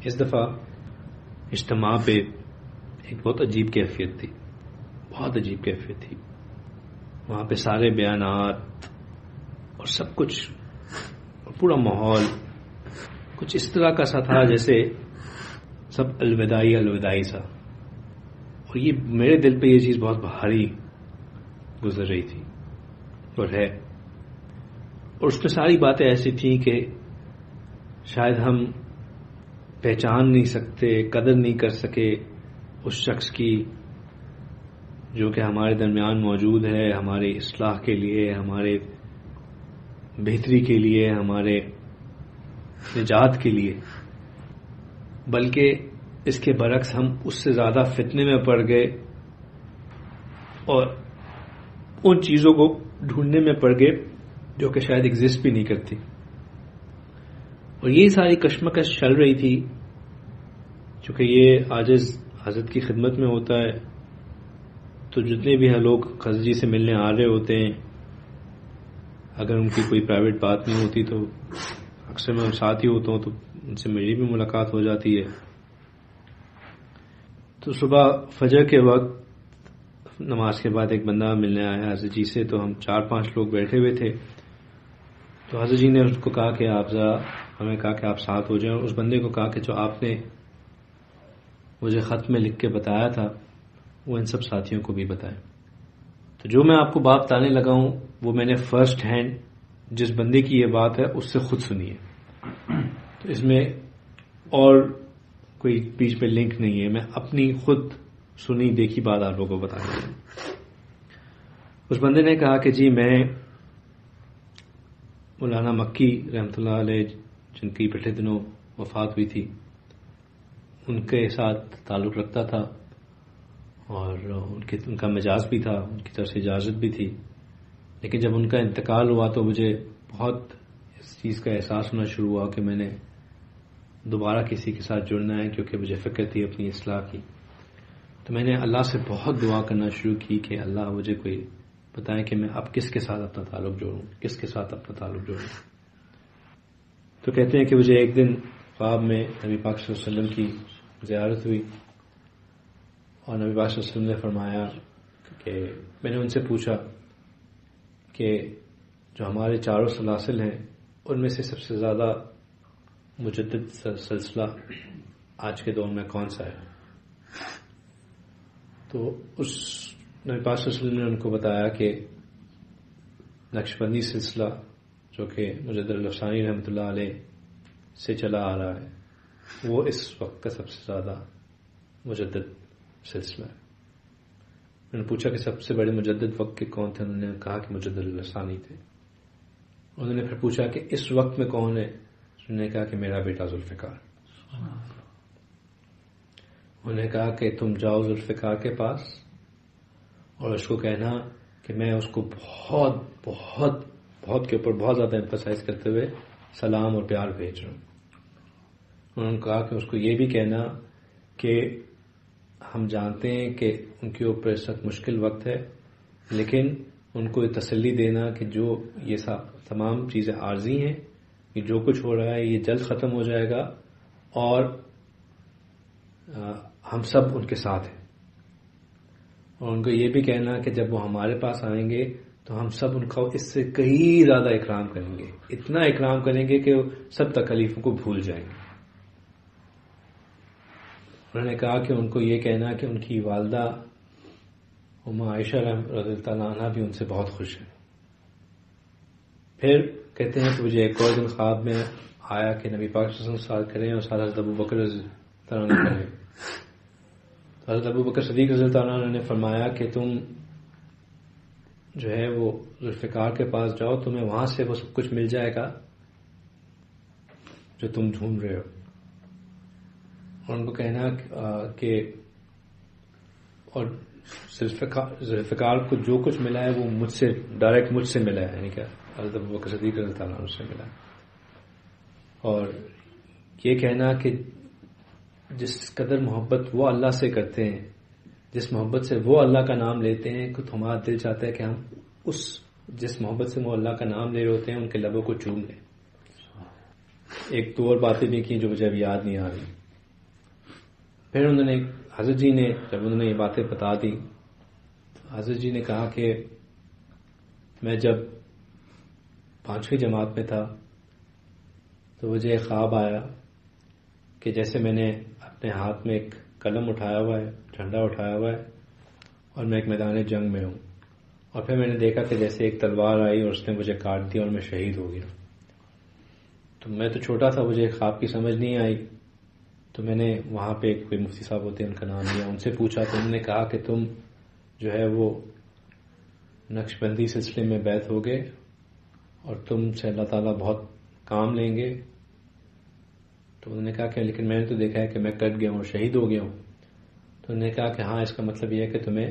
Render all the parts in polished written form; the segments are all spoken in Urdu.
اس دفعہ اجتماع پہ ایک بہت عجیب کیفیت تھی، بہت عجیب کیفیت تھی. وہاں پہ سارے بیانات اور سب کچھ اور پورا ماحول کچھ اس طرح کا سا تھا جیسے سب الوداعی سا. اور یہ میرے دل پہ یہ چیز بہت بھاری گزر رہی تھی اور ہے. اور اس پہ ساری باتیں ایسی تھیں کہ شاید ہم پہچان نہیں سکتے، قدر نہیں کر سکے اس شخص کی جو کہ ہمارے درمیان موجود ہے، ہمارے اصلاح کے لیے، ہمارے بہتری کے لیے، ہمارے نجات کے لیے. بلکہ اس کے برعکس ہم اس سے زیادہ فتنے میں پڑ گئے اور ان چیزوں کو ڈھونڈنے میں پڑ گئے جو کہ شاید ایگزسٹ بھی نہیں کرتی. اور یہ ساری کشمکش چل رہی تھی چونکہ یہ عاجز حضرت کی خدمت میں ہوتا ہے، تو جتنے بھی ہیں لوگ خضر سے ملنے آ رہے ہوتے ہیں، اگر ان کی کوئی پرائیویٹ بات نہیں ہوتی تو اکثر میں ساتھ ہی ہوتا ہوں تو ان سے میری بھی ملاقات ہو جاتی ہے. تو صبح فجر کے وقت نماز کے بعد ایک بندہ ملنے آیا حضرت جی سے، تو ہم 4-5 لوگ بیٹھے ہوئے تھے. تو حضرت جی نے اس کو کہا کہ آپ ذرا ہمیں کہا کہ آپ ساتھ ہو جائیں، اور اس بندے کو کہا کہ جو آپ نے مجھے خط میں لکھ کے بتایا تھا وہ ان سب ساتھیوں کو بھی بتائیں. تو جو میں آپ کو بات بتانے لگا ہوں وہ میں نے فرسٹ ہینڈ جس بندے کی یہ بات ہے اس سے خود سنی ہے. تو اس میں اور کوئی بیچ میں لنک نہیں ہے، میں اپنی خود سنی دیکھی بات آپ لوگوں کو بتا رہا ہوں. اس بندے نے کہا کہ جی میں مولانا مکی رحمۃ اللہ علیہ جن کی پچھلے دنوں وفات ہوئی تھی ان کے ساتھ تعلق رکھتا تھا اور ان کا مجاز بھی تھا، ان کی طرف سے اجازت بھی تھی. لیکن جب ان کا انتقال ہوا تو مجھے بہت اس چیز کا احساس ہونا شروع ہوا کہ میں نے دوبارہ کسی کے ساتھ جڑنا ہے، کیونکہ مجھے فکر تھی اپنی اصلاح کی. تو میں نے اللہ سے بہت دعا کرنا شروع کی کہ اللہ مجھے کوئی بتائیں کہ میں اب کس کے ساتھ اپنا تعلق جوڑوں، کس کے ساتھ اپنا تعلق جوڑوں. تو کہتے ہیں کہ مجھے ایک دن خواب میں نبی پاک صلی اللہ علیہ وسلم کی زیارت ہوئی اور نبی پاک صلی اللہ علیہ وسلم نے فرمایا کہ میں نے ان سے پوچھا کہ جو ہمارے چاروں سلاسل ہیں ان میں سے سب سے زیادہ مجدد سلسلہ آج کے دور میں کون سا ہے. تو اس نبی پاک صلی اللہ علیہ وسلم نے ان کو بتایا کہ نقشبندی سلسلہ جو کہ مجدد الافسانی رحمۃ اللہ علیہ سے چلا آ رہا ہے وہ اس وقت کا سب سے زیادہ مجدد سلسلہ ہے. میں نے پوچھا کہ سب سے بڑے مجدد وقت کے کون تھے، انہوں نے کہا کہ مجدد الافسانی تھے. انہوں نے پھر پوچھا کہ اس وقت میں کون ہے، انہوں نے کہا کہ میرا بیٹا ذوالفقار. انہوں نے کہا کہ تم جاؤ ذوالفقار کے پاس اور اس کو کہنا کہ میں اس کو بہت بہت بہت کے اوپر بہت زیادہ ایمفسائز کرتے ہوئے سلام اور پیار بھیج رہا ہوں. انہوں نے کہا کہ اس کو یہ بھی کہنا کہ ہم جانتے ہیں کہ ان کے اوپر اس وقت مشکل وقت ہے، لیکن ان کو یہ تسلی دینا کہ جو یہ تمام چیزیں عارضی ہیں، کہ جو کچھ ہو رہا ہے یہ جلد ختم ہو جائے گا اور ہم سب ان کے ساتھ ہیں. اور ان کو یہ بھی کہنا کہ جب وہ ہمارے پاس آئیں گے تو ہم سب ان کا اس سے کئی زیادہ اکرام کریں گے، اتنا اکرام کریں گے کہ وہ سب تکلیفوں کو بھول جائیں گے. انہوں نے کہا کہ ان کو یہ کہنا کہ ان کی والدہ ام عائشہ رضی اللہ تعالیٰ عنہ بھی ان سے بہت خوش ہیں. پھر کہتے ہیں کہ مجھے ایک اور دن خواب میں آیا کہ نبی پاک صلی اللہ علیہ وسلم ساتھ کریں اور ساتھ حضرت ابو بکر رضی اللہ عنہ کریں. حضرت ابو بکر صدیق رضی اللہ عنہ نے فرمایا کہ تم جو ہے وہ ذوالفقار کے پاس جاؤ، تمہیں وہاں سے وہ سب کچھ مل جائے گا جو تم ڈھونڈ رہے ہو. اور ان کو کہنا کہ اور ذوالفقار کو جو کچھ ملا ہے وہ مجھ سے ڈائریکٹ مجھ سے ملا ہے، یعنی کہ حضرت ابوبکر صدیق رضی اللہ عنہ سے ملا. اور یہ کہنا کہ جس قدر محبت وہ اللہ سے کرتے ہیں، جس محبت سے وہ اللہ کا نام لیتے ہیں کہ ہمارا دل چاہتا ہے کہ ہم جس محبت سے وہ اللہ کا نام لے رہے ہوتے ہیں ان کے لبوں کو چوم لیں. ایک دو اور باتیں بھی کی جو مجھے اب یاد نہیں آ رہی. پھر انہوں نے حضرت جی نے جب انہوں نے یہ باتیں بتا دی تو حضرت جی نے کہا کہ میں جب 5ویں جماعت میں تھا تو مجھے ایک خواب آیا کہ جیسے میں نے اپنے ہاتھ میں ایک قلم اٹھایا ہوا ہے، جھنڈا اٹھایا ہوا ہے، اور میں ایک میدان جنگ میں ہوں، اور پھر میں نے دیکھا کہ جیسے ایک تلوار آئی اور اس نے مجھے کاٹ دیا اور میں شہید ہو گیا۔ تو میں تو چھوٹا تھا، مجھے خواب کی سمجھ نہیں آئی، تو میں نے وہاں پہ کوئی مفتی صاحب ہوتے ہیں ان کا نام لیا، ان سے پوچھا تو انہوں نے کہا کہ تم جو ہے وہ نقشبندی سلسلے میں بیعت ہو گئے اور تم سے اللہ تعالیٰ بہت کام لیں گے۔ تو انہوں نے کہا کہ لیکن میں نے تو دیکھا ہے کہ میں کٹ گیا ہوں، شہید ہو گیا ہوں۔ تو انہوں نے کہا کہ ہاں، اس کا مطلب یہ ہے کہ تمہیں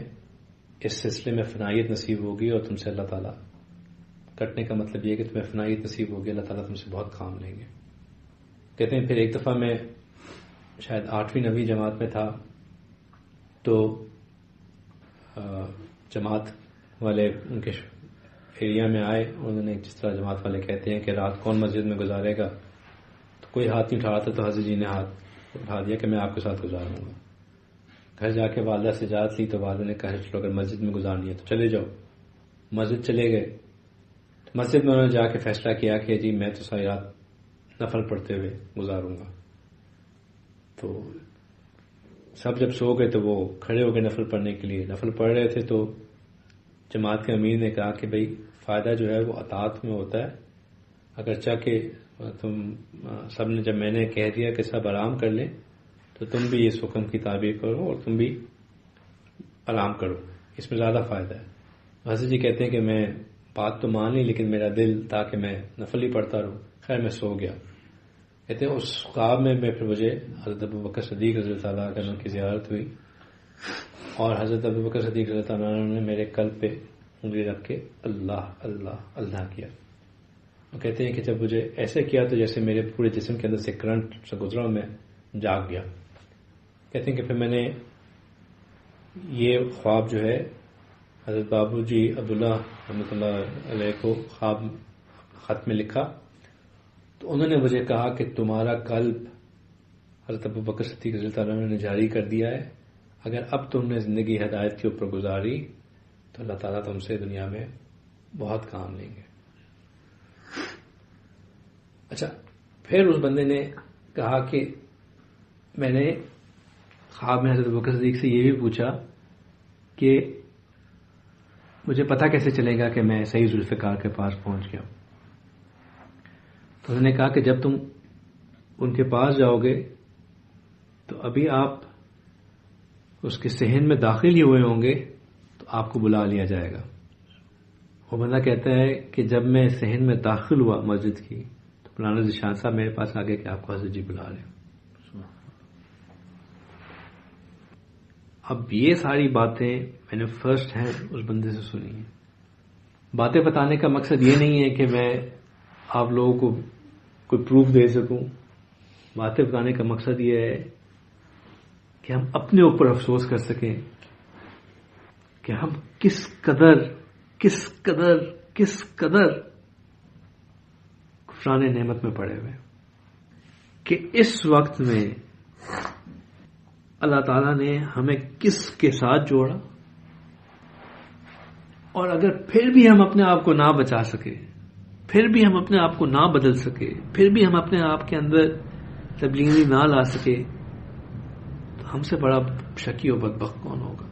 اس سلسلے میں فنائیت نصیب ہوگی اور تم سے اللہ تعالیٰ، کٹنے کا مطلب یہ ہے کہ تمہیں فنائیت نصیب ہوگی، اللہ تعالیٰ تم سے بہت کام لیں گے۔ کہتے ہیں پھر ایک دفعہ میں شاید 8ویں 9ویں جماعت میں تھا، تو جماعت والے ان کے ایریا میں آئے، انہوں نے جس طرح جماعت والے کہتے ہیں کہ رات کون مسجد میں گزارے گا، تو کوئی ہاتھ نہیں اٹھا رہا تھا، تو حضرت جی نے ہاتھ اٹھا دیا کہ میں آپ کے ساتھ گزاروں گا۔ گھر جا کے والدہ سے اجازت لی تو والدہ نے کہا چلو اگر مسجد میں گزارنی ہے تو چلے جاؤ۔ مسجد چلے گئے، مسجد میں انہوں نے جا کے فیصلہ کیا کہ جی میں تو ساری رات نفل پڑھتے ہوئے گزاروں گا۔ تو سب جب سو گئے تو وہ کھڑے ہو گئے نفل پڑھنے کے لیے، نفل پڑھ رہے تھے تو جماعت کے امیر نے کہا کہ بھئی فائدہ جو ہے وہ اطاعت میں ہوتا ہے، اگرچہ کہ تم سب نے، جب میں نے کہہ دیا کہ سب آرام کر لیں تو تم بھی اس حکم کی تعبیر کرو اور تم بھی آرام کرو، اس میں زیادہ فائدہ ہے۔ حضرت جی کہتے ہیں کہ میں بات تو مان لی لیکن میرا دل تھا کہ میں نفل ہی پڑھتا رہوں، خیر میں سو گیا۔ کہتے ہیں اس خواب میں پھر مجھے حضرت ابوبکر صدیق رضی اللہ عنہ کی زیارت ہوئی، اور حضرت ابوبکر صدیق رضی اللہ عنہ نے میرے قلب پہ انگلی رکھ کے اللہ اللہ اللہ کیا۔ وہ کہتے ہیں کہ جب مجھے ایسے کیا تو جیسے میرے پورے جسم کے اندر سے کرنٹ سے گزرا، میں جاگ گیا۔ کہتے ہیں کہ پھر میں نے یہ خواب جو ہے حضرت بابو جی عبداللہ رحمۃ اللہ علیہ کو خواب خط میں لکھا، تو انہوں نے مجھے کہا کہ تمہارا قلب حضرت ابوبکر صدیق رضی اللہ عنہ نے جاری کر دیا ہے، اگر اب تم نے زندگی ہدایت کے اوپر گزاری تو اللہ تعالیٰ تم سے دنیا میں بہت کام لیں گے۔ اچھا، پھر اس بندے نے کہا کہ میں نے خواب میں حضرت ابوبکر صدیق سے یہ بھی پوچھا کہ مجھے پتہ کیسے چلے گا کہ میں صحیح ذوالفقار کے پاس پہنچ گیا۔ تو انہوں نے کہا کہ جب تم ان کے پاس جاؤ گے تو ابھی آپ اس کے صحن میں داخل ہی ہوئے ہوں گے تو آپ کو بلا لیا جائے گا۔ وہ بندہ کہتا ہے کہ جب میں صحن میں داخل ہوا مسجد کی تو مولانا ذیشان صاحب میرے پاس آ گئے کہ آپ کو حضرت جی بلا رہے ہیں۔ اب یہ ساری باتیں میں نے فرسٹ ہینڈ اس بندے سے سنی ہیں۔ باتیں بتانے کا مقصد یہ نہیں ہے کہ میں آپ لوگوں کو کوئی پروف دے سکوں، باتیں بتانے کا مقصد یہ ہے کہ ہم اپنے اوپر افسوس کر سکیں کہ ہم کس قدر کفران نعمت میں پڑے ہوئے، کہ اس وقت میں اللہ تعالیٰ نے ہمیں کس کے ساتھ جوڑا، اور اگر پھر بھی ہم اپنے آپ کو نہ بچا سکے، پھر بھی ہم اپنے آپ کو نہ بدل سکے، پھر بھی ہم اپنے آپ کے اندر تبدیلی نہ لا سکے، تو ہم سے بڑا شکی و بدبخت کون ہوگا؟